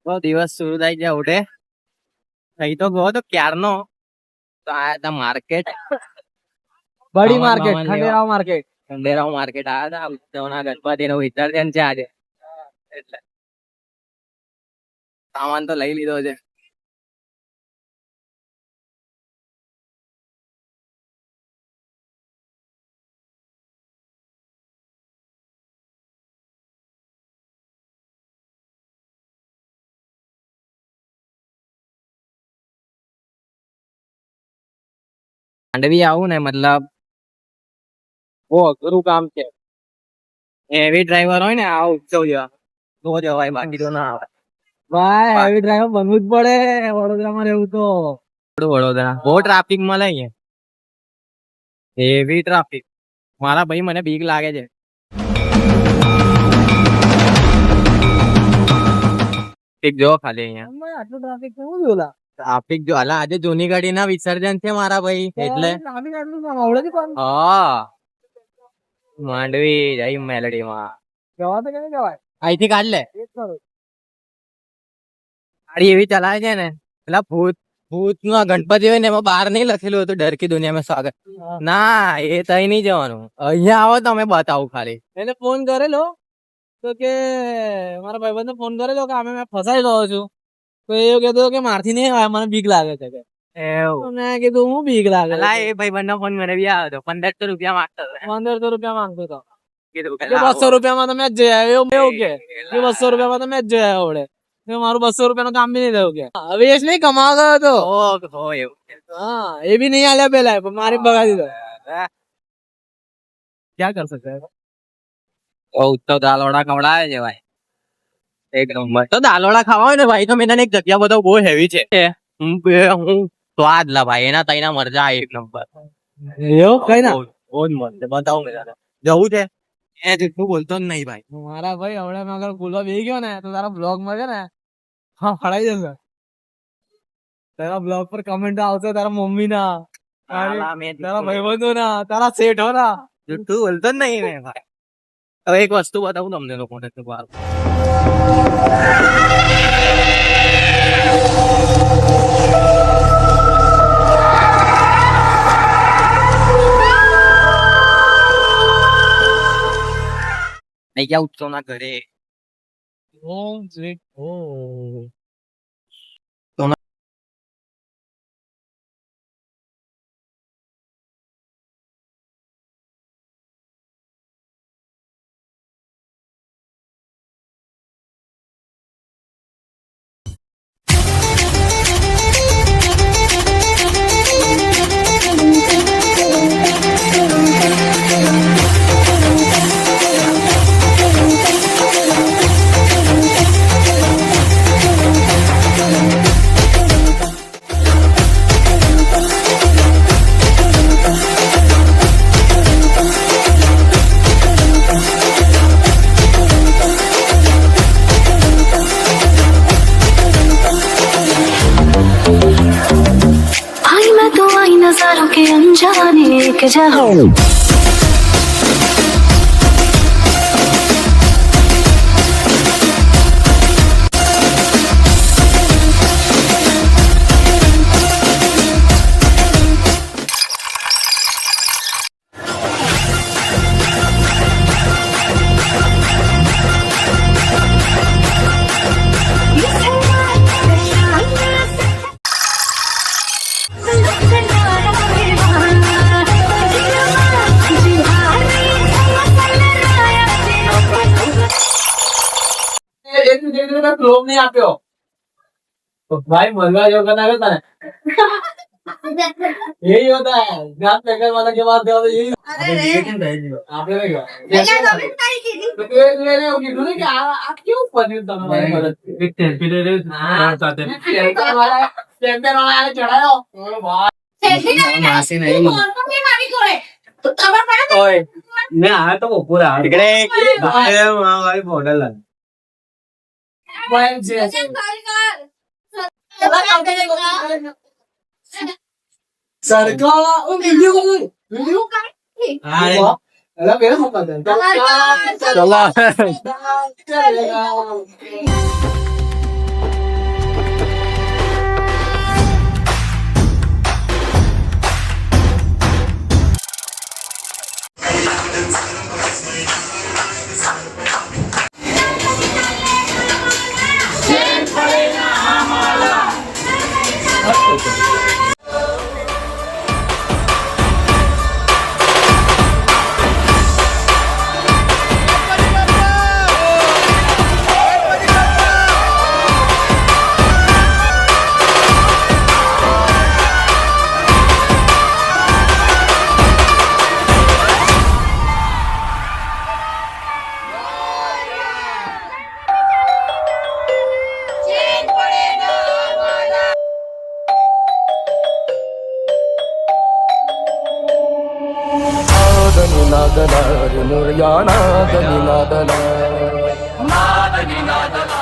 બહુ દિવસ શરૂ થઈ ગયા ઉઠે થઈ તો ગયો તો ક્યારનો તો આયા તા માર્કેટ બડી સામાન માર્કેટ, બામાન ખંડેરાવ માર્કેટ. ખંડેરાવ માર્કેટ આયા તા ઉત્સવના ગણપતિ નું વિસર્જન છે આજે એટલે સામાન તો લઈ લીધો છે. માંડવી આવું ને મતલબ બહુ અઘરું કામ છે. હેવી ડ્રાઈવર હોય ને આ ઉત્સવ જેવા તો જવાય, બાકી તો ના આવે. ભાઈ હેવી ડ્રાઈવર બનવું જ પડે વડોદરામાં રહેવું તો. વડોદરા બહુ ટ્રાફિક મળે અહીંયા, હેવી ટ્રાફિક. મારા ભાઈ મને બીક લાગે છે. ટ્રાફિક જો ખાલી અહીંયા આટલું ટ્રાફિક કેવું બોલા? ટ્રાફિક જો હાલા આજે જૂની ગાડી ના વિસર્જન છે મારા ભાઈ એટલે ટ્રાફિક આટલું આવડે છે પણ હા માંડવી જઈ મેલડી માં જવા તો કેમ જવાય? અહીંથી કાઢ લે. એ જ કરું. ગાડી એવી ચલાવે છે ને પેલા ભૂત ભૂત નું ગણપતિ હોય ને એમાં બહાર નહીં લખેલું હતું ડર કી દુનિયા માં સ્વાગત. ના એ તઈ નહીં જવાનું, અહીંયા આવો તમે બતાવું ખાલી. એને ફોન કરેલો તો કે મારા ભાઈબંધને ફોન કરેલો કે અમે મેં ફસાઈ ગયો છું, તો એવું કહેતો કે મારથી નહીં આવે, મને બીક લાગે છે કે. એવું તો મેં કીધું હું બીક લાગે છે? અલા એ ભાઈ બંધ ફોન મને બી આવ્યો હતો, 1500 રૂપિયા માંગતો હતો. 1500 રૂપિયા માંગતો હતો. કીધું કે 200 રૂપિયામાં તો મેં જ જઈ આવ્યો. એવું કે 200 રૂપિયામાં તો મેં જ જઈ આવ્યો આવડે. મારું 200 રૂપિયાનું કામ બી નહીં થયું કે. હવે એ જ નહીં કમાવા ગયો હતો. એવું હા એ બી નહીં આલ્યા પેલા, પણ મારી બગાડી દીધો. ક્યાં કર सकते हैं? ઉત્સવ દાલોડા ખવડાવે છે ભાઈ એક નંબર. તો દાલોડા ખાવા હોય ને ભાઈ તો મેં તને એક જગ્યા બધો બહુ હેવી છે. હું સ્વાદ લા ભાઈ એના તઈના મરજા એક નંબર. એવું કઈ ના બહુ જ મસ્ત છે, બતાવું મેં તને. જવું છે એ જેટલું બોલતો જ નહીં ભાઈ. મારા ભાઈ હમણાં મેં અગર બોલવા બેસી ગયો ને તો તારા બ્લોગ માં છે ને હા ફળાઈ જશે. તારા બ્લોગ પર કમેન્ટ આવશે તારા મમ્મી ના, તારા ભાઈબંધો ના, તારા શેઠો ના. જેટલું બોલતો જ નહીં મેં ભાઈ. હવે એક વસ્તુ બતાવું તમને લોકોને તો બાર નહીં ગયા ઉત્સવ ના ઘરે. ઓમ સ્વીટ હોમ. नजारों के अनजाने एक जहां ક્લોમ નહીં આપ્યો ભાઈ, મરવા જેવો કરना करता है यही होता है ग्राम पैकर वाला के बाद देवा तो यही आपने नहीं कहा तो मैंने वो किधर नहीं कि आप क्यों पनीर दोनों वाले मदद एक टेम्पी दे रहे चाहते हैं टेम्पी वाला आने चढ़ाया ओ भाई માસી નહીં ओए मैं आया तो वो पूरा टिकड़े भाई मॉडल है सरकार वीडियो अरे मेरे को पता है चलो चलो निनादला रे मोरया नाद निनादला नाद निनादला